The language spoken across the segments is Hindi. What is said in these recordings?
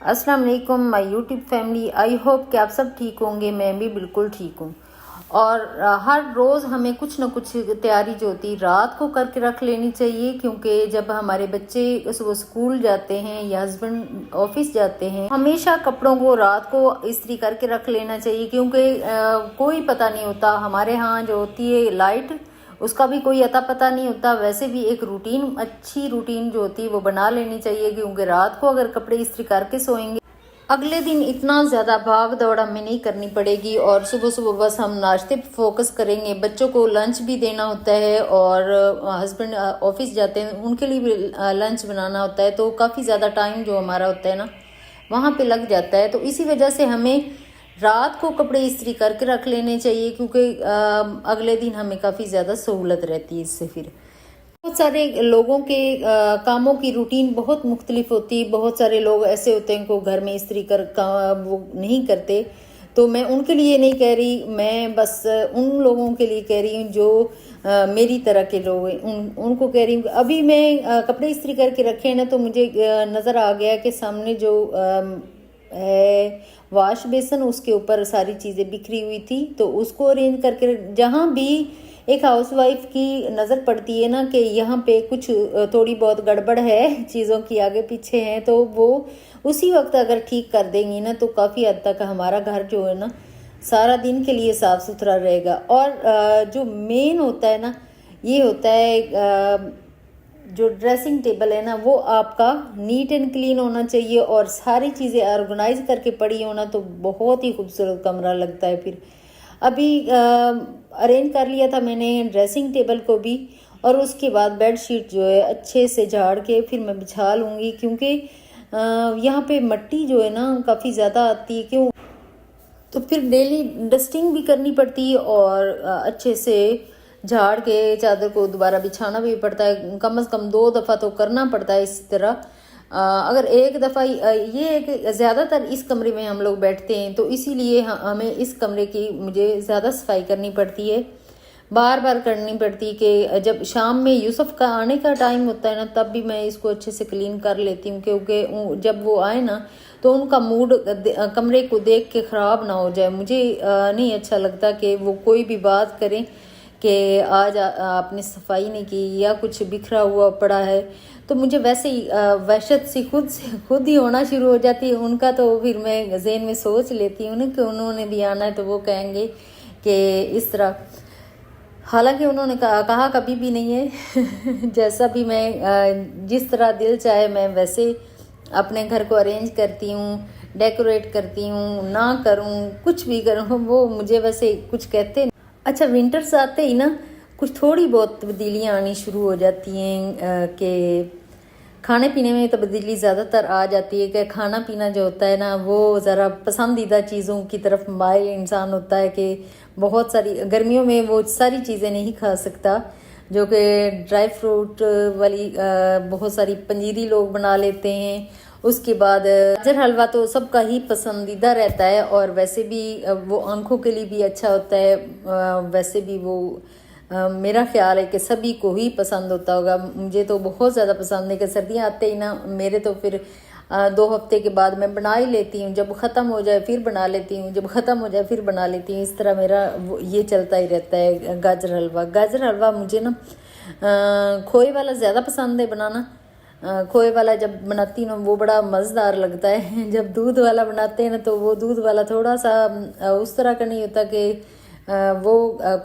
अस्सलाम वालेकुम my YouTube family. I hope कि आप सब ठीक होंगे। मैं भी बिल्कुल ठीक हूँ। और हर रोज़ हमें कुछ ना कुछ तैयारी जो होती है रात को करके रख लेनी चाहिए, क्योंकि जब हमारे बच्चे सुबह स्कूल जाते हैं या हस्बैंड ऑफिस जाते हैं, हमेशा कपड़ों को रात को इस्त्री करके रख लेना चाहिए, क्योंकि कोई पता नहीं होता। हमारे यहाँ जो होती है लाइट, उसका भी कोई अता पता नहीं होता। वैसे भी एक रूटीन, अच्छी रूटीन जो होती है वो बना लेनी चाहिए, क्योंकि रात को अगर कपड़े इस्त्री करके सोएंगे अगले दिन इतना ज़्यादा भाग दौड़ हमें नहीं करनी पड़ेगी। और सुबह सुबह बस हम नाश्ते पे फोकस करेंगे। बच्चों को लंच भी देना होता है और हस्बैंड ऑफिस जाते हैं, उनके लिए भी लंच बनाना होता है। तो काफ़ी ज़्यादा टाइम जो हमारा होता है ना, वहाँ पे लग जाता है। तो इसी वजह से हमें रात को कपड़े इस्त्री करके रख लेने चाहिए, क्योंकि अगले दिन हमें काफ़ी ज़्यादा सहूलत रहती है इससे। फिर बहुत सारे लोगों के कामों की रूटीन बहुत मुख्तलिफ होती है। बहुत सारे लोग ऐसे होते हैं को घर में इस्त्री कर वो नहीं करते। तो मैं उनके लिए नहीं कह रही, मैं बस उन लोगों के लिए कह रही हूँ जो मेरी तरह के लोग हैं। उनको कह रही हूँ। अभी मैं कपड़े इस्त्री करके रखे हैं ना, तो मुझे नज़र आ गया कि सामने जो है वाश बेसन, उसके ऊपर सारी चीज़ें बिखरी हुई थी। तो उसको अरेंज करके, जहाँ भी एक हाउसवाइफ की नज़र पड़ती है ना कि यहाँ पे कुछ थोड़ी बहुत गड़बड़ है, चीज़ों की आगे पीछे है, तो वो उसी वक्त अगर ठीक कर देंगी ना, तो काफ़ी हद तक हमारा घर जो है ना सारा दिन के लिए साफ़ सुथरा रहेगा। और जो मेन होता है ना, ये होता है जो ड्रेसिंग टेबल है ना, वो आपका नीट एंड क्लीन होना चाहिए और सारी चीज़ें ऑर्गेनाइज करके पड़ी होना, तो बहुत ही खूबसूरत कमरा लगता है। फिर अभी अरेंज कर लिया था मैंने ड्रेसिंग टेबल को भी, और उसके बाद बेड शीट जो है अच्छे से झाड़ के फिर मैं बिछा लूँगी, क्योंकि यहाँ पे मिट्टी जो है ना काफ़ी ज़्यादा आती है। क्यों? तो फिर डेली डस्टिंग भी करनी पड़ती है और अच्छे से झाड़ के चादर को दोबारा बिछाना भी पड़ता है। कम से कम 2 दफ़ा तो करना पड़ता है इस तरह। अगर एक दफ़ा ये है कि ज़्यादातर इस कमरे में हम लोग बैठते हैं, तो इसीलिए हमें इस कमरे की मुझे ज़्यादा सफाई करनी पड़ती है, बार बार करनी पड़ती है। कि जब शाम में यूसुफ का आने का टाइम होता है ना, तब भी मैं इसको अच्छे से क्लीन कर लेती हूँ, क्योंकि जब वो आए ना तो उनका मूड कमरे को देख के ख़राब ना हो जाए। मुझे नहीं अच्छा लगता कि वो कोई भी बात करें कि आज आपने सफाई नहीं की या कुछ बिखरा हुआ पड़ा है, तो मुझे वैसे ही वहशत सी खुद ही होना शुरू हो जाती है उनका। तो फिर मैं ज़हन में सोच लेती हूँ ना कि उन्होंने भी आना है, तो वो कहेंगे कि इस तरह। हालांकि उन्होंने कहा कभी भी नहीं है जैसा भी मैं जिस तरह दिल चाहे मैं वैसे अपने घर को अरेंज करती हूँ, डेकोरेट करती हूँ, ना करूँ कुछ भी करूँ, वो मुझे वैसे कुछ कहते नहीं। अच्छा, विंटर्स आते ही ना कुछ थोड़ी बहुत तब्दीलियाँ आनी शुरू हो जाती हैं कि खाने पीने में तब्दीली ज़्यादातर आ जाती है। कि खाना पीना जो होता है ना, वो ज़रा पसंदीदा चीज़ों की तरफ माइल इंसान होता है कि बहुत सारी गर्मियों में वो सारी चीज़ें नहीं खा सकता, जो कि ड्राई फ्रूट वाली बहुत सारी पंजीरी लोग बना लेते हैं। उसके बाद गाजर हलवा तो सबका ही पसंदीदा रहता है, और वैसे भी वो आंखों के लिए भी अच्छा होता है। वैसे भी वो मेरा ख्याल है कि सभी को ही पसंद होता होगा। मुझे तो बहुत ज़्यादा पसंद है कि सर्दियाँ आते ही ना मेरे तो फिर 2 हफ्ते के बाद मैं बना ही लेती हूँ। जब ख़त्म हो जाए फिर बना लेती हूँ, जब ख़त्म हो जाए फिर बना लेती हूँ। इस तरह मेरा ये चलता ही रहता है। गाजर हलवा मुझे ना खोए वाला ज़्यादा पसंद है बनाना। खोए वाला जब बनाती हूँ ना वो बड़ा मज़ेदार लगता है। जब दूध वाला बनाते हैं ना, तो वो दूध वाला थोड़ा सा उस तरह का नहीं होता कि वो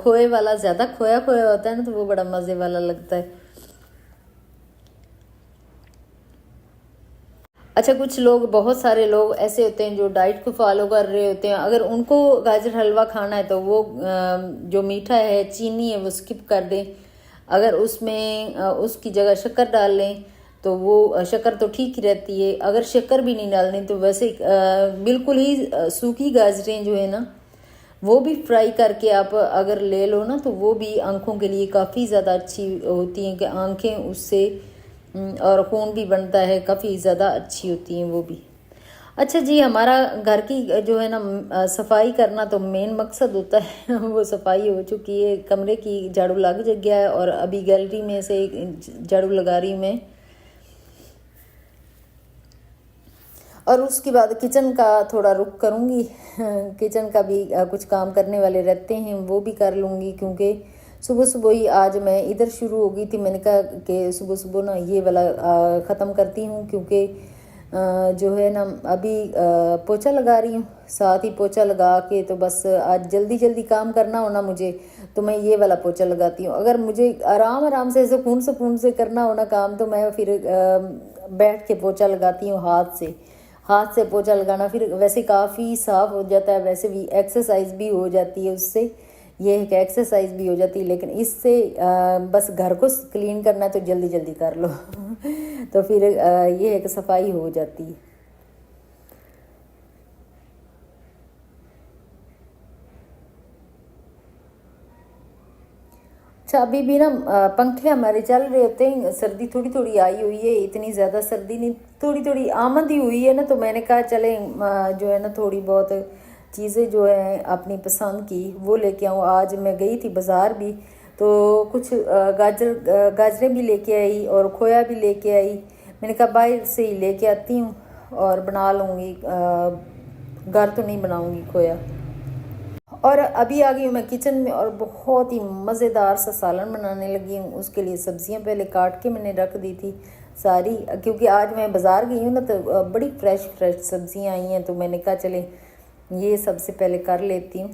खोए वाला ज़्यादा खोया खोया होता है ना, तो वो बड़ा मज़े वाला लगता है। अच्छा, कुछ लोग, बहुत सारे लोग ऐसे होते हैं जो डाइट को फॉलो कर रहे होते हैं। अगर उनको गाजर हलवा खाना है तो वो जो मीठा है, चीनी है, वो स्किप कर दें। अगर उसमें उसकी जगह शक्कर डाल लें तो वो शक्कर तो ठीक ही रहती है। अगर शक्कर भी नहीं डालनी तो वैसे बिल्कुल ही सूखी गाजरें जो है ना, वो भी फ्राई करके आप अगर ले लो ना, तो वो भी आंखों के लिए काफ़ी ज़्यादा अच्छी होती हैं कि आंखें उससे और खून भी बनता है, काफ़ी ज़्यादा अच्छी होती हैं वो भी। अच्छा जी, हमारा घर की जो है ना सफाई करना तो मेन मकसद होता है वो सफाई हो चुकी है, कमरे की झाड़ू लग गया है, और अभी गैलरी में से झाड़ू लगा रही हूँ मैं। और उसके बाद किचन का थोड़ा रुक करूँगी। किचन का भी कुछ काम करने वाले रहते हैं वो भी कर लूँगी, क्योंकि सुबह सुबह ही आज मैं इधर शुरू हो गई थी। मैंने कहा कि सुबह सुबह ना ये वाला ख़त्म करती हूँ, क्योंकि जो है ना अभी पोछा लगा रही हूँ। साथ ही पोछा लगा के तो बस आज जल्दी जल्दी काम करना हो ना मुझे, तो मैं ये वाला पोछा लगाती हूँ। अगर मुझे आराम आराम से सुकून से करना हो ना काम, तो मैं फिर बैठ के पोछा लगाती हूँ हाथ से पोछा लगाना फिर वैसे काफ़ी साफ़ हो जाता है। वैसे भी एक्सरसाइज भी हो जाती है उससे, ये है कि एक्सरसाइज भी हो जाती है। लेकिन इससे बस घर को क्लीन करना है तो जल्दी जल्दी कर लो। तो फिर ये है कि सफाई हो जाती है। अच्छा, अभी भी ना पंखे हमारे चल रहे होते हैं। सर्दी थोड़ी थोड़ी आई हुई है, इतनी ज़्यादा सर्दी नहीं, थोड़ी थोड़ी आमद ही हुई है ना। तो मैंने कहा चले जो है ना थोड़ी बहुत चीज़ें जो है अपनी पसंद की वो लेके आऊँ। आज मैं गई थी बाज़ार भी, तो कुछ गाजरें भी लेके आई और खोया भी लेके आई। मैंने कहा बाहर से ही लेके आती हूँ और बना लूँगी, घर तो नहीं बनाऊँगी खोया। और अभी आ गई हूँ मैं किचन में और बहुत ही मज़ेदार सा सालन बनाने लगी हूँ। उसके लिए सब्जियाँ पहले काट के मैंने रख दी थी सारी, क्योंकि आज मैं बाज़ार गई हूँ ना तो बड़ी फ्रेश सब्जियाँ आई हैं। तो मैंने कहा चले ये सबसे पहले कर लेती हूँ।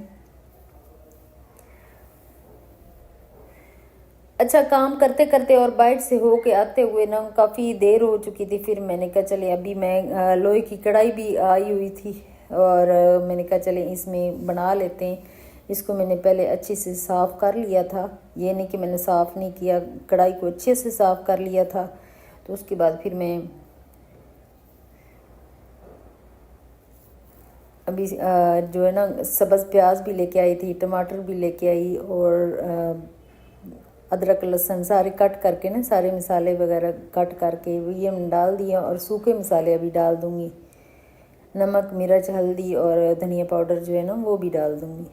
अच्छा, काम करते करते और बाइट से हो के आते हुए ना काफ़ी देर हो चुकी थी। फिर मैंने कहा चले अभी मैं लोहे की कढ़ाई भी आई हुई थी और मैंने कहा चले इसमें बना लेते हैं। इसको मैंने पहले अच्छे से साफ़ कर लिया था, ये नहीं कि मैंने साफ़ नहीं किया, कढ़ाई को अच्छे से साफ़ कर लिया था। तो उसके बाद फिर मैं अभी जो है ना सब्ज़ प्याज भी लेके आई थी, टमाटर भी लेके आई और अदरक लहसुन सारे कट करके ना, सारे मसाले वगैरह कट करके ये मैंने डाल दिया। और सूखे मसाले अभी डाल दूँगी, नमक मिर्च हल्दी और धनिया पाउडर जो है ना वो भी डाल दूँगी।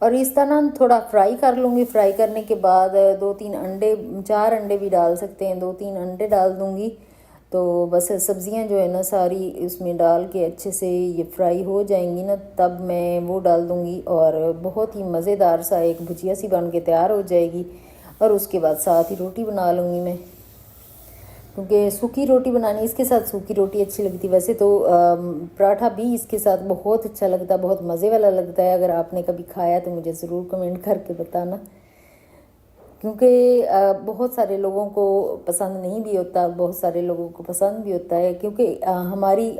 और इस तरह थोड़ा फ्राई कर लूँगी। फ्राई करने के बाद 2-3 अंडे, 4 अंडे भी डाल सकते हैं, 2-3 अंडे डाल दूँगी। तो बस सब्जियां जो है ना सारी इसमें डाल के अच्छे से ये फ्राई हो जाएंगी ना, तब मैं वो डाल दूँगी और बहुत ही मज़ेदार सा एक भुजिया सी बन के तैयार हो जाएगी। और उसके बाद साथ ही रोटी बना लूँगी मैं, क्योंकि सूखी रोटी बनानी, इसके साथ सूखी रोटी अच्छी लगती है। वैसे तो पराठा भी इसके साथ बहुत अच्छा लगता है, बहुत मज़े वाला लगता है। अगर आपने कभी खाया तो मुझे ज़रूर कमेंट करके बताना, क्योंकि बहुत सारे लोगों को पसंद नहीं भी होता, बहुत सारे लोगों को पसंद भी होता है। क्योंकि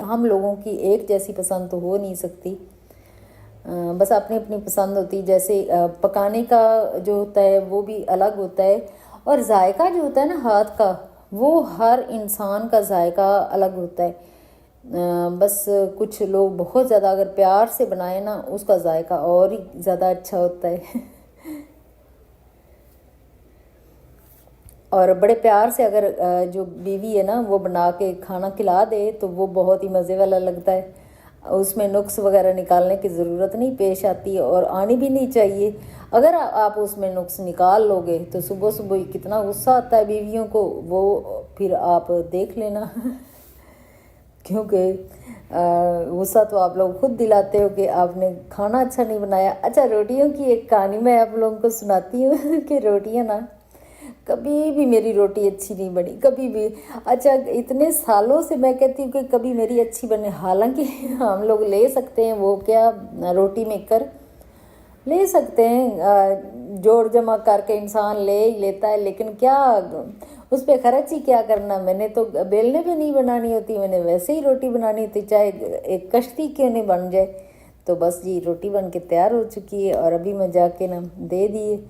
हम लोगों की एक जैसी पसंद तो हो नहीं सकती, बस अपनी अपनी पसंद होती। जैसे पकाने का जो होता है वो भी अलग होता है, और जायका जो होता है ना हाथ का, वो हर इंसान का जायका अलग होता है। बस कुछ लोग बहुत ज़्यादा अगर प्यार से बनाए ना, उसका जायका और ही ज़्यादा अच्छा होता है। और बड़े प्यार से अगर जो बीवी है ना वो बना के खाना खिला दे तो वो बहुत ही मज़े वाला लगता है। उसमें नुक्स वगैरह निकालने की ज़रूरत नहीं पेश आती है, और आनी भी नहीं चाहिए। अगर आप उसमें नुक्स निकाल लोगे तो सुबह सुबह ही कितना गुस्सा आता है बीवियों को, वो फिर आप देख लेना। क्योंकि गुस्सा तो आप लोग खुद दिलाते हो कि आपने खाना अच्छा नहीं बनाया। अच्छा, रोटियों की एक कहानी मैं आप लोगों को सुनाती हूँ कि रोटियाँ ना, कभी भी मेरी रोटी अच्छी नहीं बनी, कभी भी। अच्छा, इतने सालों से मैं कहती हूँ कि कभी मेरी अच्छी बने। हालांकि हम लोग ले सकते हैं वो क्या, रोटी मेकर ले सकते हैं, जोड़ जमा करके इंसान ले ही लेता है, लेकिन क्या उस पर खर्च ही क्या करना। मैंने तो बेलने पे नहीं बनानी होती, मैंने वैसे ही रोटी बनानी होती, चाहे एक कश्ती क्यों नहीं बन जाए। तो बस जी रोटी बन के तैयार हो चुकी है, और अभी मैं जाके ना दे दिए,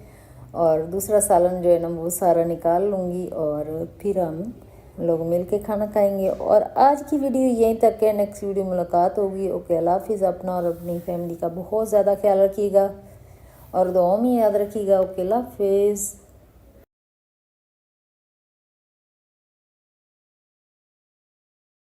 और दूसरा सालन जो है ना वो सारा निकाल लूँगी, और फिर हम लोग मिल के खाना खाएंगे। और आज की वीडियो यहीं तक है, नेक्स्ट वीडियो मुलाकात होगी। ओके, अल्लाह हाफिज़। अपना और अपनी फैमिली का बहुत ज़्यादा ख्याल रखिएगा और दुआओं में याद रखिएगा। ओके, अल्लाह हाफिज़।